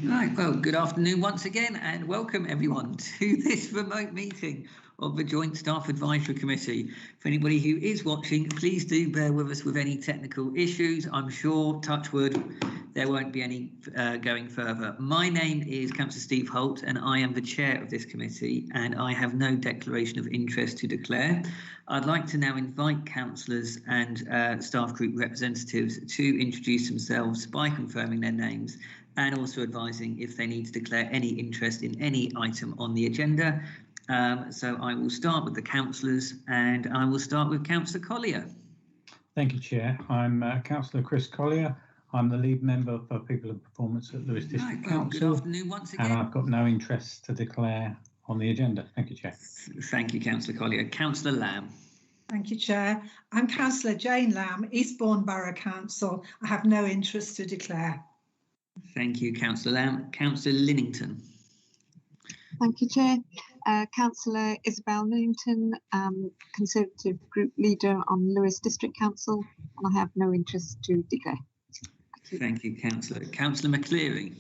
Right, well, good afternoon once again and welcome everyone to this remote meeting of the Joint Staff Advisory Committee. For anybody who is watching, please do bear with us with any technical issues. I'm sure, touch wood, there won't be any going further. My name is Councillor Steve Holt and I am the chair of this committee and I have no declaration of interest to declare. I'd like to now invite councillors and staff group representatives to introduce themselves by confirming their names and also advising if they need to declare any interest in any item on the agenda. So I will start with the councillors and I will start with Councillor Collier. Thank you, Chair. I'm Councillor Chris Collier. I'm the lead member for People and Performance at Lewes District Council. Good afternoon once again. And I've got no interest to declare on the agenda. Thank you, Chair. Thank you, Councillor Collier. Councillor Lamb. Thank you, Chair. I'm Councillor Jane Lamb, Eastbourne Borough Council. I have no interest to declare. Thank you, Councillor Lamb. Councillor Linnington. Thank you, Chair. Councillor Isabel Newington, Conservative Group Leader on Lewes District Council, and I have no interest to declare. Thank you, Councillor. Councillor McCleary.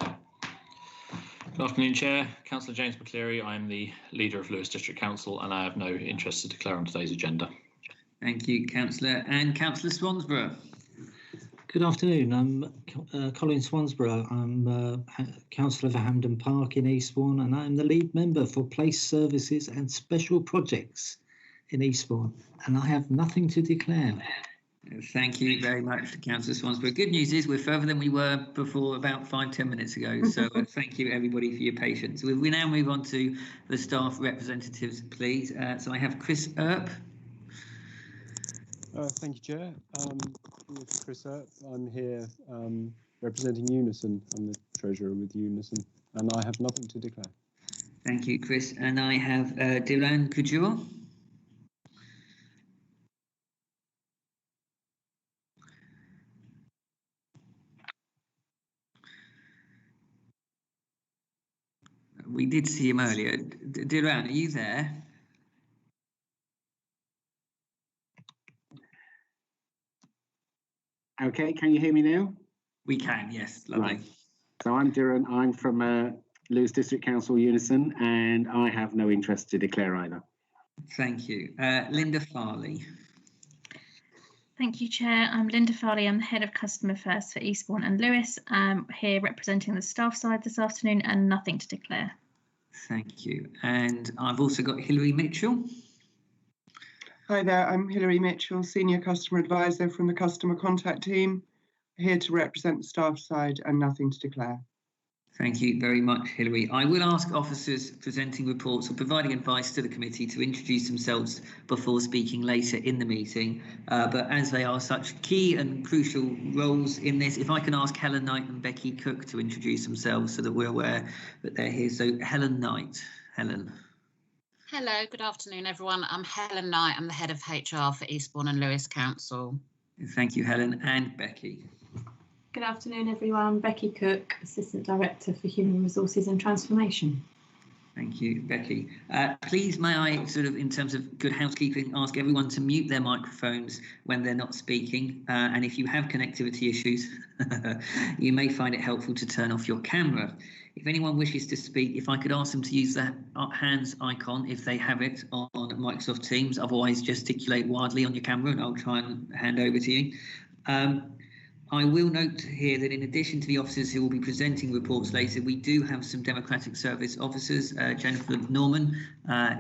Good afternoon, Chair. Councillor James McCleary. I'm the Leader of Lewes District Council and I have no interest to declare on today's agenda. Thank you, Councillor. And Councillor Swansborough. Good afternoon. I'm Colin Swansborough. I'm Councillor for Hampden Park in Eastbourne and I'm the lead member for Place Services and Special Projects in Eastbourne and I have nothing to declare. Thank you very much, Councillor Swansborough. Good news is we're further than we were before about 5-10 minutes ago. So thank you, everybody, for your patience. We now move on to the staff representatives, please. So I have Chris Earp. Thank you, Chair. Chris Earp. I'm here representing Unison. I'm the Treasurer with Unison, and I have nothing to declare. Thank you, Chris. And I have Dylan Kujur. We did see him earlier. Dylan, are you there? Okay, can you hear me now? We can, yes, lovely. Right. So I'm Duran, I'm from Lewes District Council Unison and I have no interest to declare either. Thank you. Linda Farley. Thank you, Chair. I'm Linda Farley. I'm the Head of Customer First for Eastbourne and Lewes. I'm here representing the staff side this afternoon and nothing to declare. Thank you. And I've also got Hilary Mitchell. Hi there, I'm Hilary Mitchell, Senior Customer Advisor from the Customer Contact Team, here to represent the staff side and nothing to declare. Thank you very much, Hilary. I will ask officers presenting reports or providing advice to the committee to introduce themselves before speaking later in the meeting. But as they are such key and crucial roles in this, if I can ask Helen Knight and Becky Cook to introduce themselves so that we're aware that they're here. So Helen Knight. Helen. Hello, good afternoon, everyone. I'm Helen Knight. I'm the Head of HR for Eastbourne and Lewes Council. Thank you, Helen. And Becky. Good afternoon, everyone. Becky Cook, Assistant Director for Human Resources and Transformation. Thank you, Becky. Please, may I, sort of in terms of good housekeeping, ask everyone to mute their microphones when they're not speaking. And if you have connectivity issues, you may find it helpful to turn off your camera. If anyone wishes to speak, if I could ask them to use the hands icon if they have it on Microsoft Teams, otherwise gesticulate wildly on your camera and I'll try and hand over to you. I will note here that in addition to the officers who will be presenting reports later, we do have some Democratic Service officers. Jennifer Norman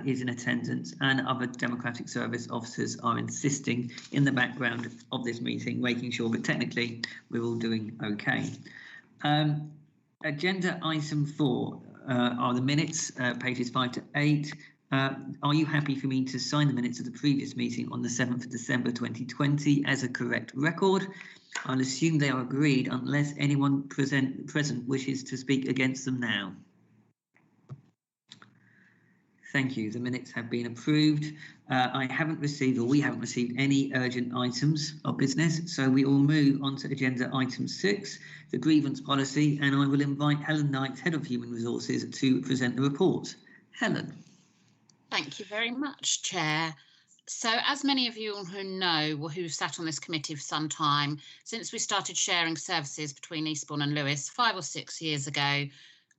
is in attendance and other Democratic Service officers are assisting in the background of this meeting, making sure that technically we're all doing okay. Agenda item 4 are the minutes, pages 5 to 8. Are you happy for me to sign the minutes of the previous meeting on the 7th of December 2020 as a correct record? I'll assume they are agreed unless anyone present wishes to speak against them now. Thank you. The minutes have been approved. I haven't received, or we haven't received, any urgent items of business, so we will move on to agenda item 6, the grievance policy, and I will invite Helen Knight, Head of Human Resources, to present the report. Helen. Thank you very much, Chair. So as many of you who know or who sat on this committee for some time, since we started sharing services between Eastbourne and Lewes 5 or 6 years ago,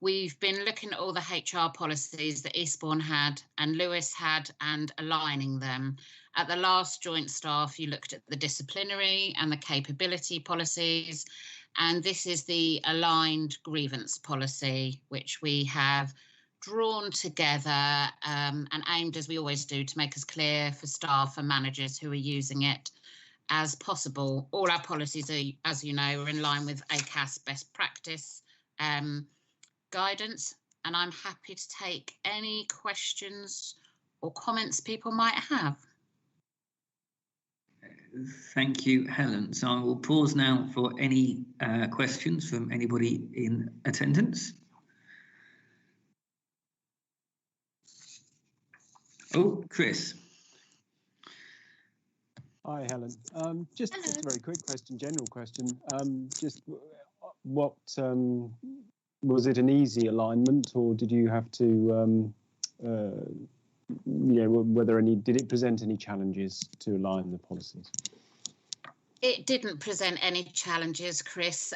we've been looking at all the HR policies that Eastbourne had and Lewes had and aligning them. At the last joint staff, you looked at the disciplinary and the capability policies, and this is the aligned grievance policy, which we have drawn together and aimed, as we always do, to make as clear for staff and managers who are using it as possible. All our policies are, as you know, are in line with ACAS best practice guidance, and I'm happy to take any questions or comments people might have. Thank you, Helen. So I will pause now for any questions from anybody in attendance. Oh, Chris. Hi, Helen. Just a very quick question, general question. Just what was it an easy alignment, or did you have to, did it present any challenges to align the policies? It didn't present any challenges, Chris,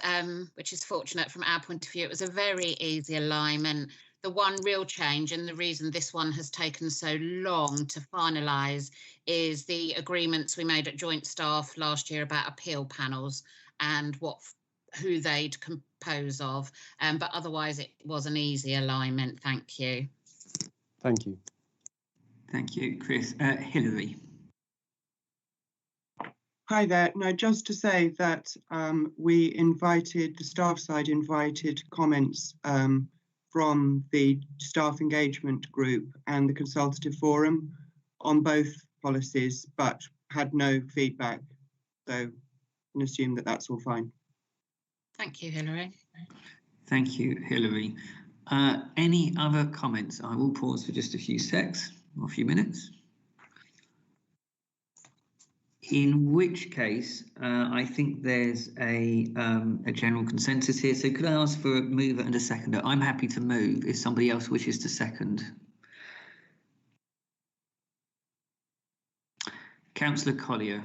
which is fortunate from our point of view. It was a very easy alignment. The one real change, and the reason this one has taken so long to finalise, is the agreements we made at joint staff last year about appeal panels and who they'd compose of. But otherwise, it was an easy alignment. Thank you. Thank you. Thank you, Chris. Hilary. Hi there. No, just to say that the staff side invited comments from the staff engagement group and the consultative forum on both policies, but had no feedback. So I can assume that that's all fine. Thank you, Hilary. Thank you, Hilary. Any other comments? I will pause for just a few secs or a few minutes. In which case, I think there's a general consensus here. So could I ask for a mover and a seconder? I'm happy to move if somebody else wishes to second. Councillor Collier.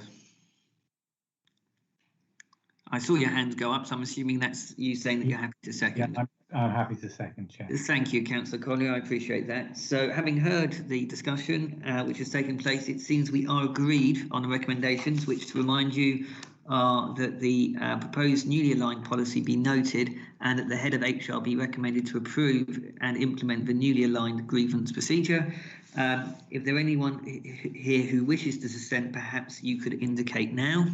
I saw your hand go up, so I'm assuming that's you saying that you're happy to second. Yeah, I'm happy to second, Chair. Thank you, Councillor Collier. I appreciate that. So having heard the discussion which has taken place, it seems we are agreed on the recommendations, which, to remind you, are that the proposed newly aligned policy be noted and that the head of HR be recommended to approve and implement the newly aligned grievance procedure. If there anyone here who wishes to dissent, perhaps you could indicate now.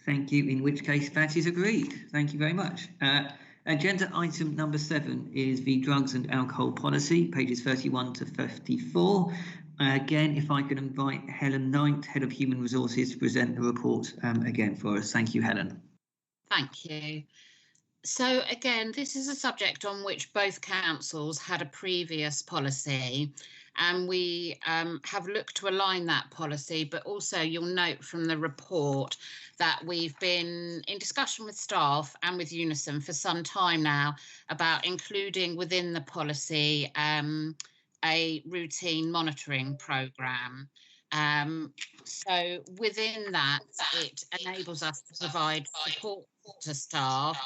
Thank you, in which case that is agreed. Thank you very much. Agenda item number 7 is the drugs and alcohol policy, pages 31 to 54. Again, if I could invite Helen Knight, Head of Human Resources, to present the report again for us. Thank you, Helen. Thank you. So again, this is a subject on which both councils had a previous policy, and we have looked to align that policy, but also you'll note from the report that we've been in discussion with staff and with Unison for some time now about including within the policy a routine monitoring programme. So within that, it enables us to provide support to staff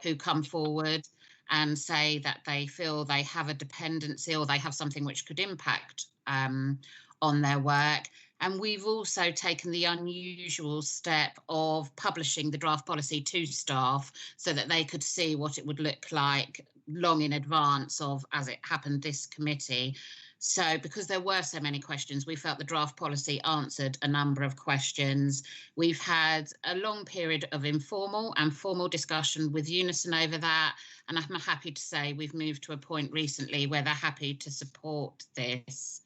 who come forward and say that they feel they have a dependency or they have something which could impact on their work. And we've also taken the unusual step of publishing the draft policy to staff so that they could see what it would look like long in advance of, as it happened, this committee. So because there were so many questions, we felt the draft policy answered a number of questions. We've had a long period of informal and formal discussion with Unison over that. And I'm happy to say we've moved to a point recently where they're happy to support this.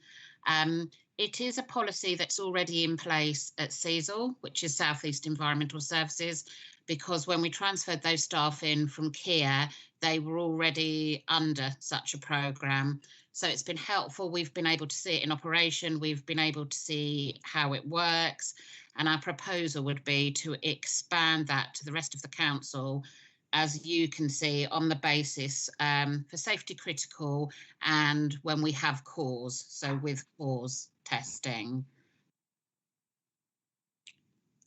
It is a policy that's already in place at CESL, which is South East Environmental Services, because when we transferred those staff in from Kia, they were already under such a programme. So it's been helpful. We've been able to see it in operation. We've been able to see how it works. And our proposal would be to expand that to the rest of the council, as you can see, on the basis for safety critical and when we have cause, so with cause testing.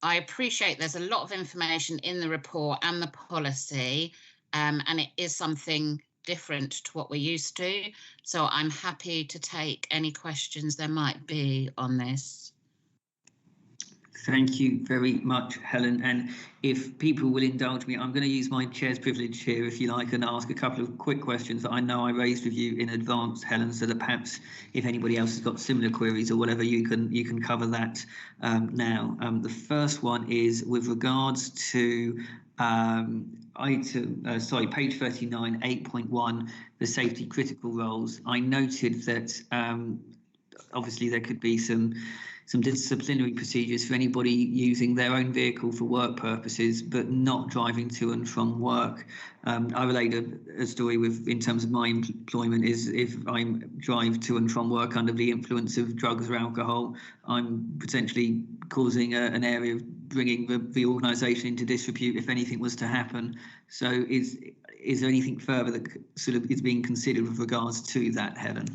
I appreciate there's a lot of information in the report and the policy, and it is something different to what we're used to. So I'm happy to take any questions there might be on this. Thank you very much, Helen. And if people will indulge me, I'm going to use my chair's privilege here, if you like, and ask a couple of quick questions that I know I raised with you in advance, Helen, so that perhaps if anybody else has got similar queries or whatever, you can cover that now. The first one is with regards to page 39, 8.1, the safety critical roles. I noted that obviously there could be some disciplinary procedures for anybody using their own vehicle for work purposes, but not driving to and from work. I relate a story in terms of my employment is if I drive to and from work under the influence of drugs or alcohol, I'm potentially causing an area of bringing the organisation into disrepute if anything was to happen. So is there anything further that sort of is being considered with regards to that, Helen?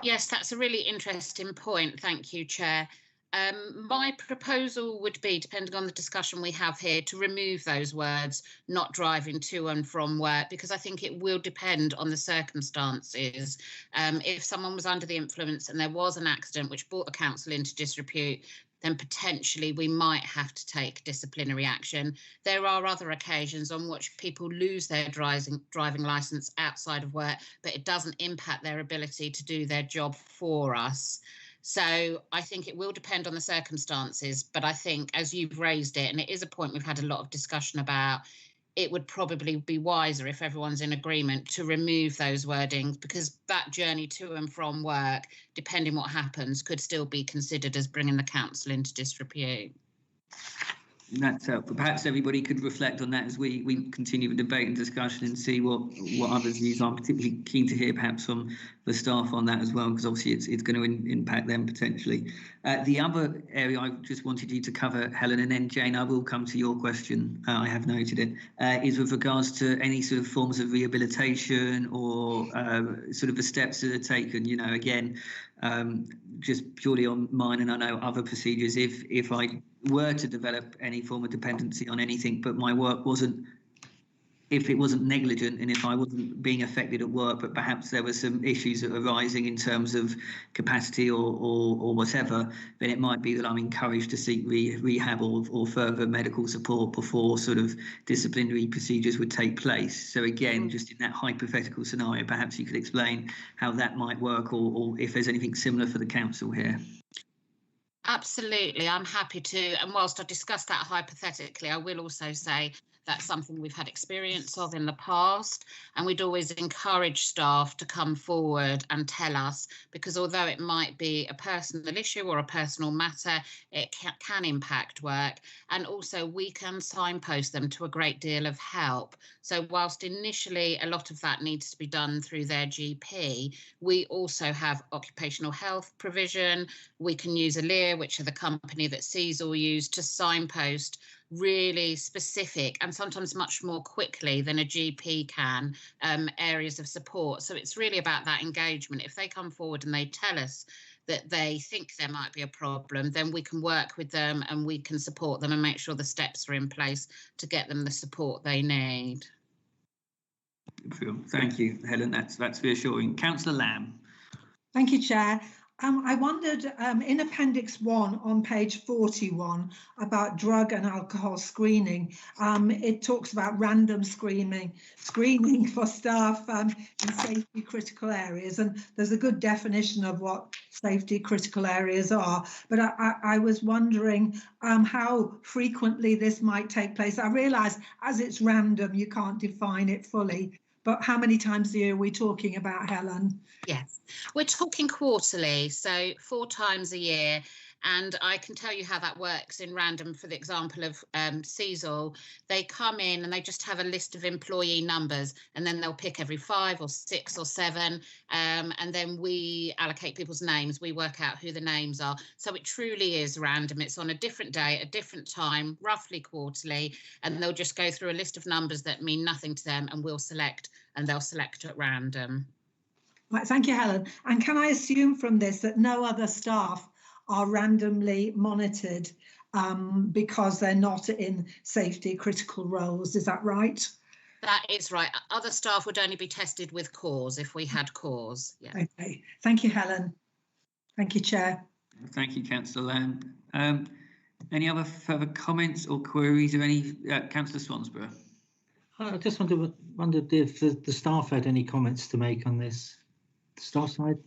Yes, that's a really interesting point. Thank you, Chair. My proposal would be, depending on the discussion we have here, to remove those words, not driving to and from work, because I think it will depend on the circumstances. If someone was under the influence and there was an accident which brought the council into disrepute, then potentially we might have to take disciplinary action. There are other occasions on which people lose their driving licence outside of work, but it doesn't impact their ability to do their job for us. So I think it will depend on the circumstances, but I think as you've raised it, and it is a point we've had a lot of discussion about, it would probably be wiser if everyone's in agreement to remove those wordings, because that journey to and from work, depending what happens, could still be considered as bringing the council into disrepute. That's helpful. Perhaps everybody could reflect on that as we continue the debate and discussion and see what others' views are. I'm particularly keen to hear perhaps from the staff on that as well, because obviously it's going to impact them potentially. The other area I just wanted you to cover, Helen, and then Jane, I will come to your question, I have noted it, is with regards to any sort of forms of rehabilitation or sort of the steps that are taken, you know, again, just purely on mine, and I know other procedures, if I were to develop any form of dependency on anything, but my work wasn't, if it wasn't negligent and if I wasn't being affected at work, but perhaps there were some issues that are arising in terms of capacity or whatever, then it might be that I'm encouraged to seek rehab or further medical support before sort of disciplinary procedures would take place. So again, just in that hypothetical scenario, perhaps you could explain how that might work, or if there's anything similar for the council here. Absolutely, I'm happy to. And whilst I discuss that hypothetically, I will also say that's something we've had experience of in the past, and we'd always encourage staff to come forward and tell us, because although it might be a personal issue or a personal matter, it can impact work, and also we can signpost them to a great deal of help. So whilst initially a lot of that needs to be done through their GP, we also have occupational health provision. We can use Hilary, which are the company that CSOR use, to signpost really specific and sometimes much more quickly than a GP can areas of support. So it's really about that engagement. If they come forward and they tell us that they think there might be a problem, then we can work with them and we can support them and make sure the steps are in place to get them the support they need. Thank you, Helen. That's reassuring. Councillor Lamb. Thank you, Chair. I wondered in Appendix 1 on page 41 about drug and alcohol screening. It talks about random screening for staff in safety critical areas, and there's a good definition of what safety critical areas are. But I was wondering how frequently this might take place. I realise as it's random, you can't define it fully. But how many times a year are we talking about, Helen? Yes, we're talking quarterly, so 4 times a year. And I can tell you how that works in random. For the example of Cecil, they come in and they just have a list of employee numbers, and then they'll pick every 5 or 6 or 7, and then we allocate people's names. We work out who the names are. So it truly is random. It's on a different day at a different time, roughly quarterly, and they'll just go through a list of numbers that mean nothing to them, and we'll select, and they'll select at random. Right, thank you, Helen. And can I assume from this that no other staff are randomly monitored because they're not in safety critical roles? Is that right? That is right. Other staff would only be tested with cause if we had cause. Yeah. Okay. Thank you, Helen. Thank you, Chair. Thank you, Councillor Lamb. Any other further comments or queries, or any Councillor Swansborough? I just wondered if the staff had any comments to make on this. The staff side.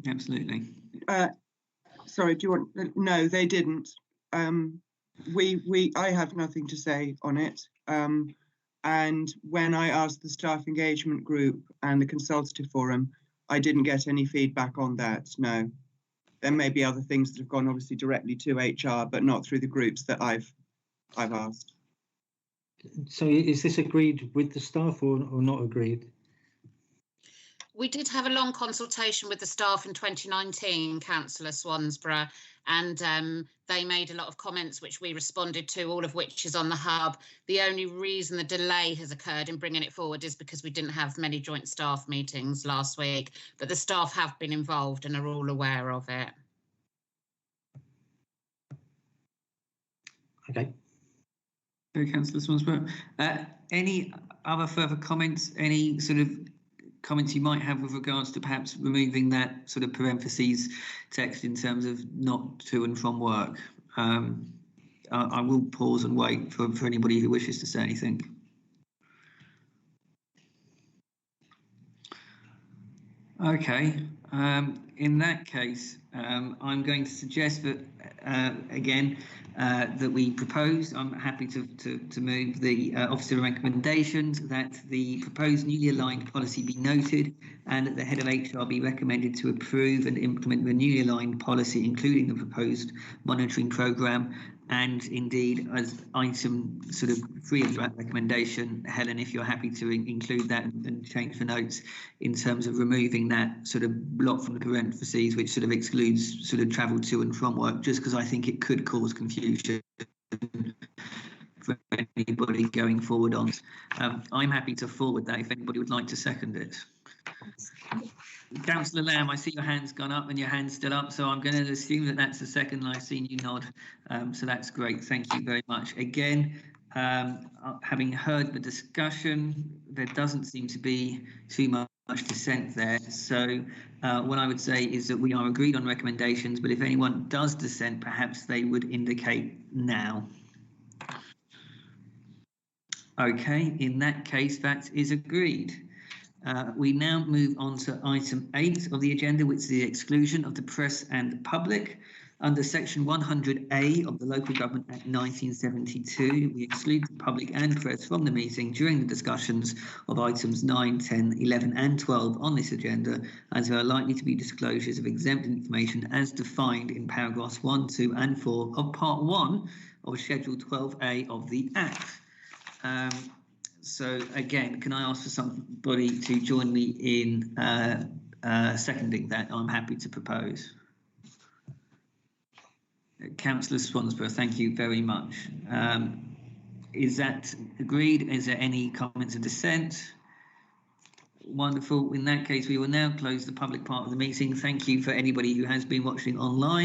Absolutely. Sorry, do you want? No, they didn't. I have nothing to say on it. And when I asked the staff engagement group and the consultative forum, I didn't get any feedback on that. No, there may be other things that have gone obviously directly to HR, but not through the groups that I've asked. So is this agreed with the staff or not agreed? We did have a long consultation with the staff in 2019, Councillor Swansborough, and they made a lot of comments which we responded to, all of which is on the hub. The only reason the delay has occurred in bringing it forward is because we didn't have many joint staff meetings last week, but the staff have been involved and are all aware of it. Okay. Okay, Councillor Swansborough. Any other further comments? Any sort of comments you might have with regards to perhaps removing that sort of parentheses text in terms of not to and from work? I will pause and wait for anybody who wishes to say anything. Okay, in that case, I'm going to suggest that, again, that we propose, I'm happy to move the officer recommendations that the proposed newly aligned policy be noted and that the head of HR be recommended to approve and implement the newly aligned policy, including the proposed monitoring programme. And indeed, as item sort of 3 of that recommendation, Helen, if you're happy to include that and change the notes in terms of removing that sort of block from the parentheses, which sort of excludes sort of travel to and from work, just because I think it could cause confusion for anybody going forward on. I'm happy to forward that if anybody would like to second it. Councillor Lamb, I see your hand's gone up and your hand's still up, so I'm going to assume that that's the second, and I've seen you nod, so that's great. Thank you very much. Again, having heard the discussion, there doesn't seem to be too much dissent there, so what I would say is that we are agreed on recommendations, but if anyone does dissent, perhaps they would indicate now. Okay, in that case, that is agreed. We now move on to item 8 of the agenda, which is the exclusion of the press and public. Under section 100A of the Local Government Act 1972, we exclude the public and press from the meeting during the discussions of items 9, 10, 11 and 12 on this agenda, as there are likely to be disclosures of exempt information as defined in paragraphs 1, 2 and 4 of Part 1 of Schedule 12A of the Act. So again, can I ask for somebody to join me in seconding that? I'm happy to propose. Councillor Swansborough, thank you very much. Is that agreed? Is there any comments of dissent? Wonderful. In that case, we will now close the public part of the meeting. Thank you for anybody who has been watching online.